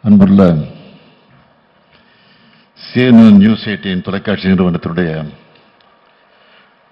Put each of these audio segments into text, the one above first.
அன்புள்ள CNN news 18 தொலைக்காட்சி நிறுவனத்தினுடைய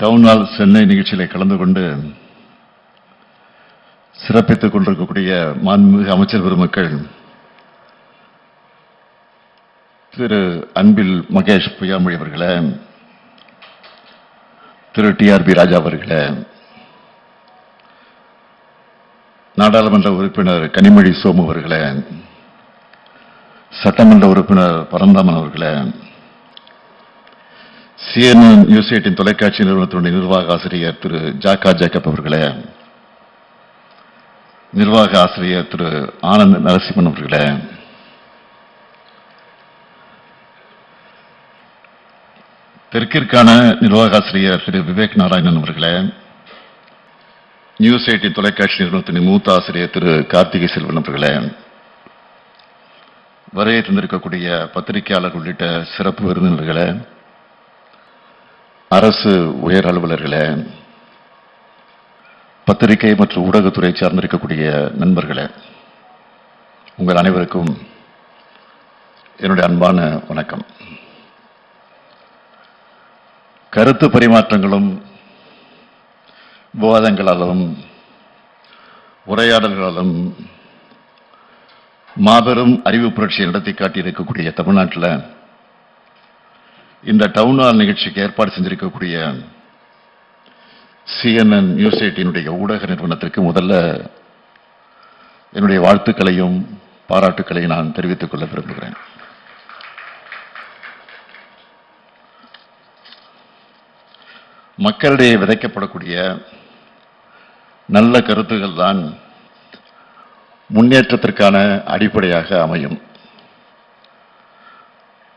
டவுன் ஹால் சென்னை நிகழ்ச்சியில கலந்து கொண்டு சிறப்பித்துக் கொண்டிருக்கக்கூடிய மாண்புமிகு அமைச்சர் பெருமக்கள், திரு அன்பில் மகேஷ் பொய்யாமொழி அவர்களே, திரு TRP ராஜா அவர்களே, நாடாளுமன்ற உறுப்பினர் கனிமொழி சோமு அவர்களே, சட்டமன்ற உறுப்பினர் பரந்தாமன் அவர்களே, CNN நியூஸ் 18 தொலைக்காட்சி நிறுவனத்தினுடைய நிர்வாக ஆசிரியர் திரு ஜாக்கா ஜேக்கப் அவர்களே, நிர்வாக ஆசிரியர் திரு ஆனந்த் நரசிம்மன் அவர்களே, தெற்கிற்கான நிர்வாக ஆசிரியர் திரு விவேக் நாராயணன் அவர்களே, நியூஸ் 18 தொலைக்காட்சி நிறுவனத்தின் மூத்த ஆசிரியர் திரு கார்த்திகை செல்வன் அவர்களே, வரையை தந்திருக்கக்கூடிய பத்திரிகையாளர் உள்ளிட்ட சிறப்பு விருந்தினர்களே, அரசு உயர் அலுவலர்களே, பத்திரிகை மற்றும் ஊடகத்துறை சார்ந்திருக்கக்கூடிய நண்பர்களே, உங்கள் அனைவருக்கும் என்னுடைய அன்பான வணக்கம். கருத்து பரிமாற்றங்களும் விவாதங்களாலும் உரையாடல்களாலும் மாபெரும் அறிவு புரட்சியை நடத்தி காட்டியிருக்கக்கூடிய தமிழ்நாட்டில் இந்த டவுன் ஹால் நிகழ்ச்சிக்கு ஏற்பாடு செஞ்சிருக்கக்கூடிய CNN நியூஸ் 18 ஊடக நிறுவனத்திற்கு முதல்ல என்னுடைய வாழ்த்துக்களையும் பாராட்டுக்களையும் நான் தெரிவித்துக் கொள்ள விரும்புகிறேன். மக்களிடையே விதைக்கப்படக்கூடிய நல்ல கருத்துக்கள் தான் முன்னேற்றத்திற்கான அடிப்படையாக அமையும்.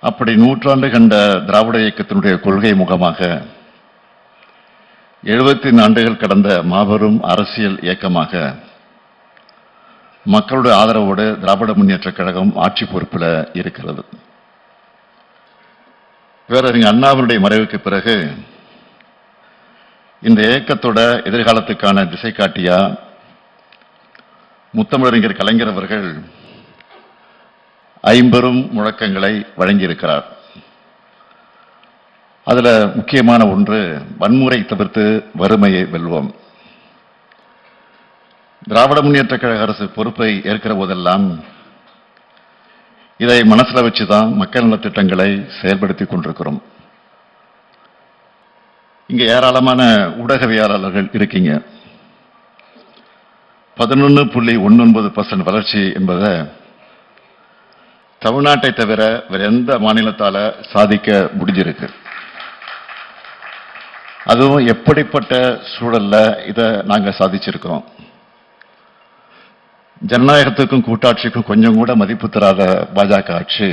அப்படி நூற்றாண்டு கண்ட திராவிட இயக்கத்தினுடைய கொள்கை முகமாக 74 ஆண்டுகள் கடந்த மாபெரும் அரசியல் இயக்கமாக மக்களுடைய ஆதரவோடு திராவிட முன்னேற்றக் கழகம் ஆட்சி பொறுப்பில் இருக்கிறது. பேரறிஞர் அண்ணாவினுடைய மறைவுக்கு பிறகு இந்த இயக்கத்தோட எதிர்காலத்துக்கான திசை காட்டியா முத்தமிழறிஞர் கலைஞர் அவர்கள் 50 முழக்கங்களை வழங்கியிருக்கிறார். அதுல முக்கியமான ஒன்று, வன்முறை தவிர்த்து வறுமையை வெல்வோம். திராவிட முன்னேற்ற கழக அரசு பொறுப்பை ஏற்கிற போதெல்லாம் இதை மனசுல வச்சுதான் மக்கள் நல திட்டங்களை செயல்படுத்திக் கொண்டிருக்கிறோம். இங்க ஏராளமான ஊடகவியலாளர்கள் இருக்கீங்க. 11.19% வளர்ச்சி என்பதை தமிழ்நாட்டை தவிர வேற எந்த மாநிலத்தால சாதிக்க முடிஞ்சிருக்கு. அதுவும் எப்படிப்பட்ட சூழல்ல இதை நாங்க சாதிச்சிருக்கோம். ஜனநாயகத்துக்கும் கூட்டாட்சிக்கும் கொஞ்சம் கூட மதிப்பு தராத பாஜக ஆட்சி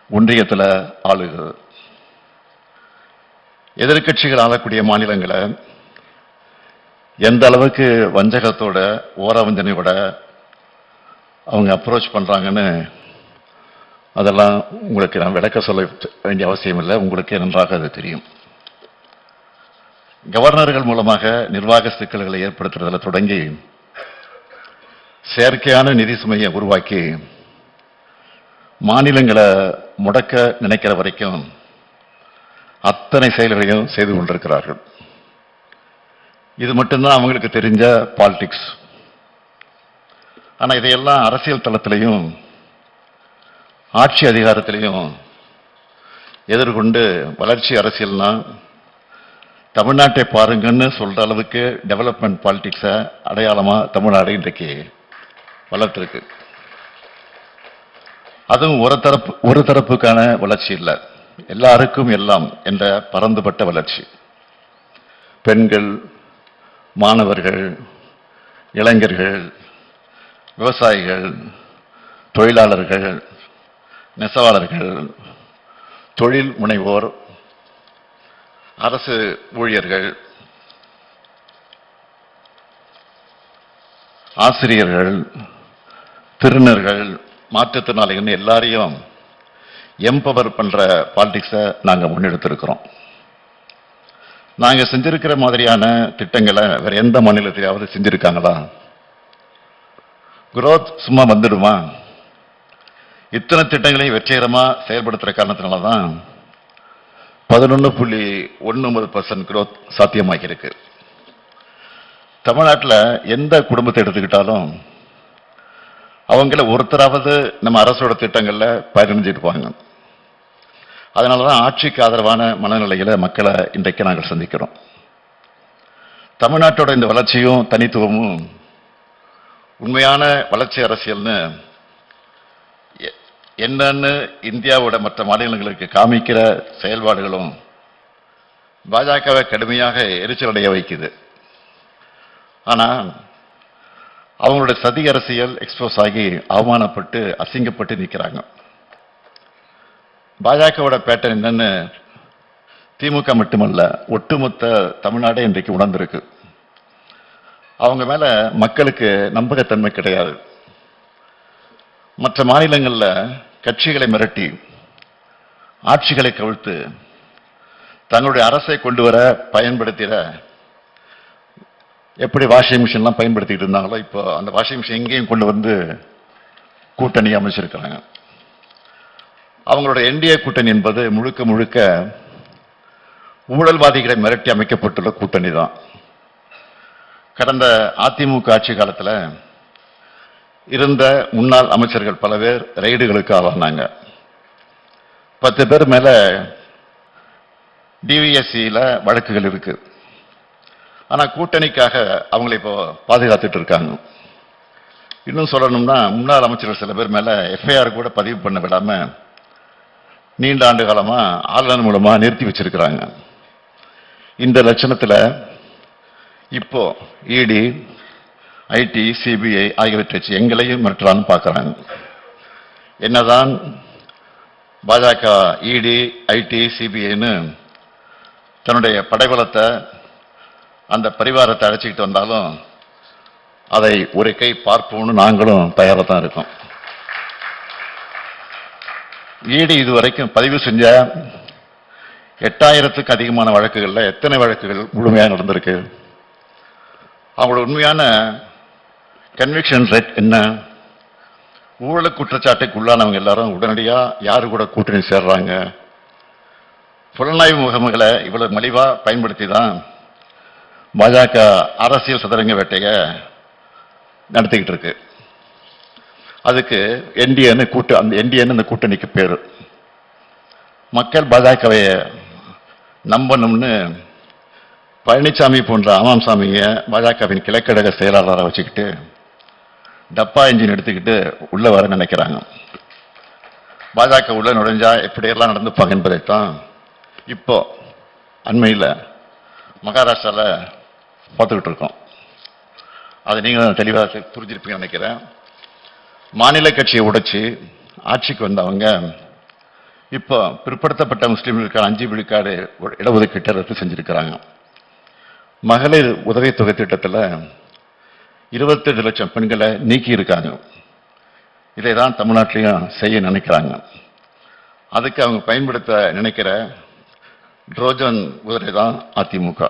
ஒன்றியத்தில் ஆளுகிறது. எதிர்கட்சிகள் ஆளக்கூடிய மாநிலங்களை எந்த அளவுக்கு வஞ்சகத்தோட ஓரவஞ்சனையோட அவங்க அப்ரோச் பண்றாங்கன்னு அதெல்லாம் உங்களுக்கு நான் விளக்க சொல்ல வேண்டிய அவசியம் இல்லை, உங்களுக்கு நன்றாக அது தெரியும். கவர்னர்கள் மூலமாக நிர்வாக சிக்கல்களை ஏற்படுத்துறதுல தொடங்கி செயற்கையான நிதி சுமையை உருவாக்கி மாநிலங்களை முடக்க நினைக்கிற வரைக்கும் அத்தனை செயல்களையும் செய்து கொண்டிருக்கிறார்கள். இது மட்டும்தான் அவங்களுக்கு தெரிஞ்ச பாலிடிக்ஸ். ஆனா இதையெல்லாம் அரசியல் தளத்திலையும் ஆட்சி அதிகாரத்திலையும் எதிர்கொண்டு வளர்ச்சி அரசியல்னா தமிழ்நாட்டை பாருங்கன்னு சொல்ற அளவுக்கு டெவலப்மெண்ட் பாலிடிக்ஸை அடையாளமா தமிழ்நாடு இன்றைக்கு வளர்த்திருக்கு. அதுவும் ஒரு தரப்புக்கான வளர்ச்சி இல்லை, எல்லாருக்கும் எல்லாம் என்ற பரந்துபட்ட வளர்ச்சி. பெண்கள், மாணவர்கள், இளைஞர்கள், விவசாயிகள், தொழிலாளர்கள், நெசவாளர்கள், தொழில் முனைவோர், அரசு ஊழியர்கள், ஆசிரியர்கள், திருநர்கள், மாற்றுத்திறனாளிகள் எல்லாரையும் எம்பவர் பண்ற பாலிடிக்ஸை நாங்க முன்னெடுத்திருக்கிறோம். நாங்க செஞ்சிருக்கிற மாதிரியான திட்டங்களை வேற எந்த மாநிலத்திலாவது செஞ்சிருக்காங்களா? growth சும்மா வந்துடுமா? இத்தனை திட்டங்களையும் வெற்றிகரமா செயல்படுத்துற காரணத்தினால தான் 11.19% growth சாத்தியமாகி இருக்கு. தமிழ்நாட்டில் எந்த குடும்பத்தை எடுத்துக்கிட்டாலும் அவங்கள ஒருத்தராவது நம்ம அரசோட திட்டங்கள்ல பயனடைஞ்சிருப்பாங்க. அதனாலதான் ஆட்சிக்கு ஆதரவான மனநிலையில மக்களை இன்றைக்கு நாங்கள் சந்திக்கிறோம். தமிழ்நாட்டோட இந்த வளர்ச்சியும் தனித்துவமும் உண்மையான வளர்ச்சி அரசியல்னு என்னன்னு இந்தியாவோட மற்ற மாநிலங்களுக்கு காமிக்கிற செயல்பாடுகளும் பாஜகவை கடுமையாக எரிச்சல் அடைய வைக்குது. ஆனா அவங்களுடைய சதி அரசியல் எக்ஸ்போஸ் ஆகி அவமானப்பட்டு அசிங்கப்பட்டு நிற்கிறாங்க. பாஜகவோட பேட்டர்ன் என்னன்னு திமுக மட்டுமல்ல, ஒட்டுமொத்த தமிழ்நாடே இன்றைக்கு உணர்ந்திருக்கு. அவங்க மேல மக்களுக்கு நம்பகத்தன்மை கிடையாது. மற்ற மாநிலங்கள்ல கட்சிகளை மிரட்டி ஆட்சிகளை கவிழ்த்து தங்களுடைய அரசை கொண்டு வர பயன்படுத்திட எப்படி வாஷிங் மிஷின்லாம் பயன்படுத்திட்டு இருந்தாங்களோ இப்போ அந்த வாஷிங் மிஷின் எங்கேயும் கொண்டு வந்து கூட்டணி அமைச்சிருக்கிறாங்க. அவங்களோட என்டிஏ கூட்டணி என்பது முழுக்க முழுக்க ஊழல்வாதிகளை மிரட்டி அமைக்கப்பட்டுள்ள கூட்டணி தான். கடந்த அதிமுக ஆட்சி காலத்தில் இருந்த முன்னாள் அமைச்சர்கள் பல பேர் ரெய்டுகளுக்கு ஆளானாங்க. 10 பேர் மேல டிவிஎஸ்சியில வழக்குகள் இருக்கு. ஆனா கூட்டணிக்காக அவங்களை இப்போ பாதுகாத்துட்டு இருக்காங்க. இன்னும் சொல்லணும்னா முன்னாள் அமைச்சர்கள் சில பேர் மேல எஃப்ஐஆர் கூட பதிவு பண்ண விடாம நீண்ட ஆண்டு காலமா ஆளுநர் மூலமா நிறுத்தி வச்சிருக்கிறாங்க. இந்த லட்சணத்துல இப்போ இடி, ஐடி, சிபிஐ ஆகியவற்றை எங்களையும் மிரட்டலான்னு பார்க்கறாங்க. என்னதான் பாஜக இடி, ஐடி, சிபிஐன்னு தன்னுடைய படைபலத்தை அந்த பரிவாரத்தை அழைச்சிக்கிட்டு வந்தாலும் அதை ஒரு கை பார்ப்போம்னு நாங்களும் தயாராக தான் இருக்கோம். இடி இதுவரைக்கும் பதிவு செஞ்ச 8000த்துக்கு அதிகமான வழக்குகள்ல எத்தனை வழக்குகள் முழுமையாக நடந்திருக்கு? அவங்களோட உண்மையான கன்விக்ஷன் ரேட் என்ன? ஊழல் குற்றச்சாட்டுக்கு உள்ளானவங்க எல்லாரும் உடனடியா யாரு கூட கூட்டணி சேர்றாங்க? புலனாய்வு முகமைகளை இவ்வளவு மலிவா பயன்படுத்தி தான் பாஜக அரசியல் சதுரங்க வேட்டைய நடத்திக்கிட்டு இருக்கு. அதுக்கு என்டிஏன்னு அந்த என்டிஏன்னு அந்த கூட்டணிக்கு பேரு. மக்கள் பாஜகவை நம்பணும்னு பழனிசாமி போன்ற ஆமாம் சாமிய பாஜகவின் கிழக்கழக செயலாளராக வச்சுக்கிட்டு டப்பா இன்ஜின் எடுத்துக்கிட்டு உள்ள வர நினைக்கிறாங்க. பாஜக உள்ள நுழைஞ்சா எப்படியெல்லாம் நடந்துப்பாங்க என்பதைத்தான் இப்போ அண்மையில் மகாராஷ்டிரால பார்த்துக்கிட்டு இருக்கோம். அதை நீங்களும் தெளிவாக புரிஞ்சிருப்பீங்கன்னு நினைக்கிறேன். மாநில கட்சியை உடைச்சு ஆட்சிக்கு வந்தவங்க இப்போ பிற்படுத்தப்பட்ட முஸ்லீம்களுக்கான 5 விழுக்காடு இடஒதுக்கீட்டை ரத்து செஞ்சிருக்கிறாங்க. மகளிர் உதவித்தொகை திட்டத்தில் 28 லட்சம் பெண்களை நீக்கி இருக்காங்க. இதை தான் தமிழ்நாட்டிலையும் செய்ய நினைக்கிறாங்க. அதுக்கு அவங்க பயன்படுத்த நினைக்கிற ட்ரோஜன் குதிரை தான் அதிமுக.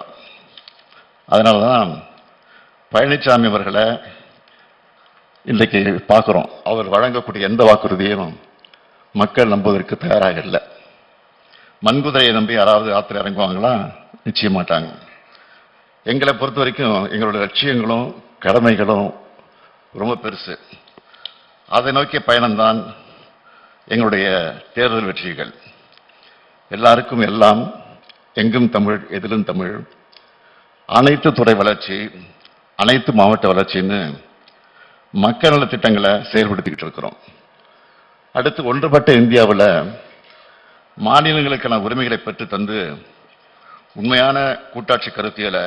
அதனால தான் பழனிசாமி அவர்களை இன்றைக்கு பார்க்குறோம். அவர் வழங்கக்கூடிய எந்த வாக்குறுதியும் மக்கள் நம்புவதற்கு தயாராக இல்லை. மண்குதிரையை நம்பி யாராவது ஆத்திர இறங்குவாங்களா? நிச்சயம் மாட்டாங்க. எங்களை பொறுத்த வரைக்கும் எங்களுடைய லட்சியங்களும் கடமைகளும் ரொம்ப பெருசு. அதை நோக்கிய பயணம்தான் எங்களுடைய தேர்தல் வெற்றிகள். எல்லாருக்கும் எல்லாம், எங்கும் தமிழ், எதிலும் தமிழ், அனைத்து துறை வளர்ச்சி, அனைத்து மாவட்ட வளர்ச்சின்னு மக்கள் நல திட்டங்களை செயல்படுத்திக்கிட்டு இருக்கிறோம். அடுத்து ஒன்றுபட்ட இந்தியாவில் மாநிலங்களுக்கான உரிமைகளை பெற்று தந்து உண்மையான கூட்டாட்சி கருத்தியலை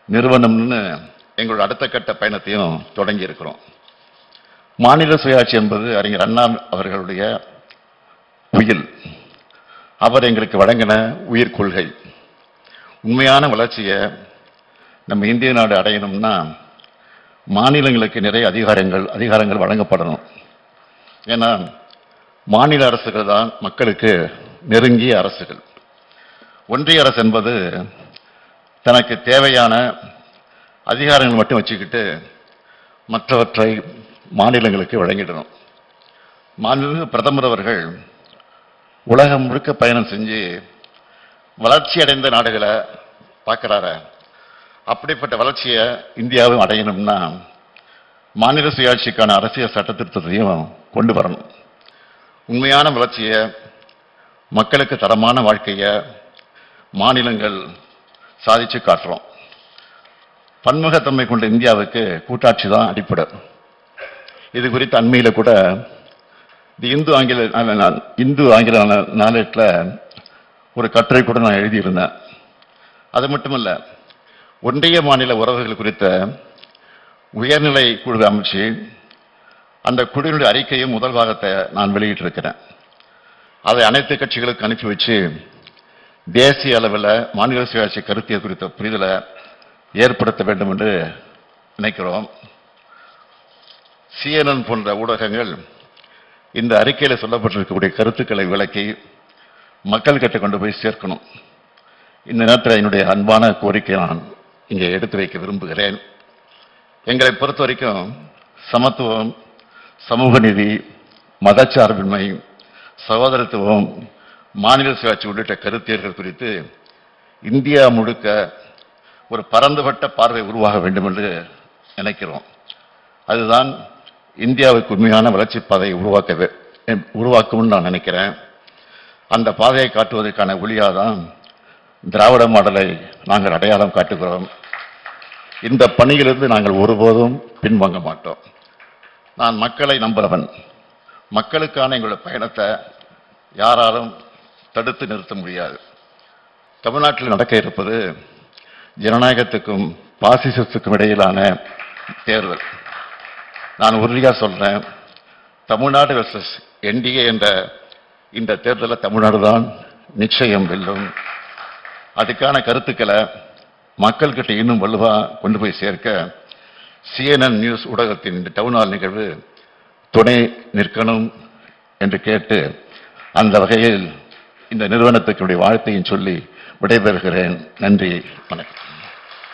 நிறுவனம்னு எங்களோட அடுத்த கட்ட பயணத்தையும் தொடங்கி இருக்கிறோம். மாநில சுயாட்சி என்பது அறிஞர் அண்ணா அவர்களுடைய உயில். அவர் எங்களுக்கு வழங்கின உயிர் கொள்கை. உண்மையான வளர்ச்சியை நம்ம இந்திய நாடு அடையணும்னா மாநிலங்களுக்கு நிறைய அதிகாரங்கள் வழங்கப்படணும். ஏன்னா மாநில அரசுகள் தான் மக்களுக்கு நெருங்கிய அரசுகள். ஒன்றிய அரசு என்பது தனக்கு தேவையான அதிகாரங்கள் மட்டும் வச்சுக்கிட்டு மற்றவற்றை மாநிலங்களுக்கு வழங்கிடணும். மாண்புமிகு பிரதமர் அவர்கள் உலகம் முழுக்க பயணம் செஞ்சு வளர்ச்சி அடைந்த நாடுகளை பார்க்கிறார. அப்படிப்பட்ட வளர்ச்சியை இந்தியாவும் அடையணும்னா மாநில சுயாட்சிக்கான அரசியல் சட்ட திருத்தத்தையும் கொண்டு வரணும். உண்மையான வளர்ச்சியை, மக்களுக்கு தரமான வாழ்க்கையை மாநிலங்கள் சாதிச்சு காட்டுறோம். பன்முகத்தன்மை கொண்ட இந்தியாவுக்கு கூட்டாட்சி தான் அடிப்படை. இது குறித்து அண்மையில் கூட இந்து ஆங்கில நாளேட்டில் ஒரு கட்டுரை கூட நான் எழுதியிருந்தேன். அது மட்டுமல்ல, ஒன்றிய மாநில உறவுகள் குறித்த உயர்நிலை குழு அமைச்சு அந்த குழுவினுடைய அறிக்கையும் முதல் பாகத்தை நான் வெளியிட்டிருக்கிறேன். அதை அனைத்து கட்சிகளுக்கு அனுப்பி வச்சு தேசிய அளவில் மாநில சுயாட்சி கருத்தியல் குறித்த புரிதலை ஏற்படுத்த வேண்டும் என்று நினைக்கிறோம். CNN போன்ற ஊடகங்கள் இந்த அறிக்கையில் சொல்லப்பட்டிருக்கக்கூடிய கருத்துக்களை விளக்கி மக்கள் கிட்ட கொண்டு போய் சேர்க்கணும். இந்த நேரத்தில் என்னுடைய அன்பான கோரிக்கை நான் இங்கே எடுத்து வைக்க விரும்புகிறேன். எங்களை பொறுத்த வரைக்கும் சமத்துவம், சமூக நீதி, மதச்சார்பின்மை, சகோதரத்துவம், மாநில சுயாட்சி உள்ளிட்ட கருத்தியல்கள் குறித்து இந்தியா முழுக்க ஒரு பரந்துபட்ட பார்வை உருவாக வேண்டும் என்று நினைக்கிறோம். அதுதான் இந்தியாவுக்கு உண்மையான வளர்ச்சி பாதையை உருவாக்கும்னு நான் நினைக்கிறேன். அந்த பாதையை காட்டுவதற்கான ஒளியாதான் திராவிட மாடலை நாங்கள் அடையாளம் காட்டுகிறோம். இந்த பணியிலிருந்து நாங்கள் ஒருபோதும் பின்வாங்க மாட்டோம். நான் மக்களை நம்புகிறவன். மக்களுக்கான எங்களுடைய பயணத்தை யாராலும் தடுத்து நிறுத்த முடியாது. தமிழ்நாட்டில் நடக்க இருப்பது ஜனநாயகத்துக்கும் பாசிசத்துக்கும் இடையிலான தேர்தல். நான் உறுதியாக சொல்றேன், தமிழ்நாடு வெர்சஸ் NDA என்ற இந்த தேர்தலில் தமிழ்நாடு தான் நிச்சயம் வெல்லும். அதுக்கான கருத்துக்களை மக்கள்கிட்ட இன்னும் வலுவா கொண்டு போய் சேர்க்க CNN நியூஸ் ஊடகத்தின் இந்த டவுன் ஹால் நிகழ்வு துணை நிற்கணும் என்று கேட்டு, அந்த வகையில் இந்த நிறுவனத்துக்கு வாழ்த்தையும் சொல்லி விடைபெறுகிறேன். நன்றி, வணக்கம்.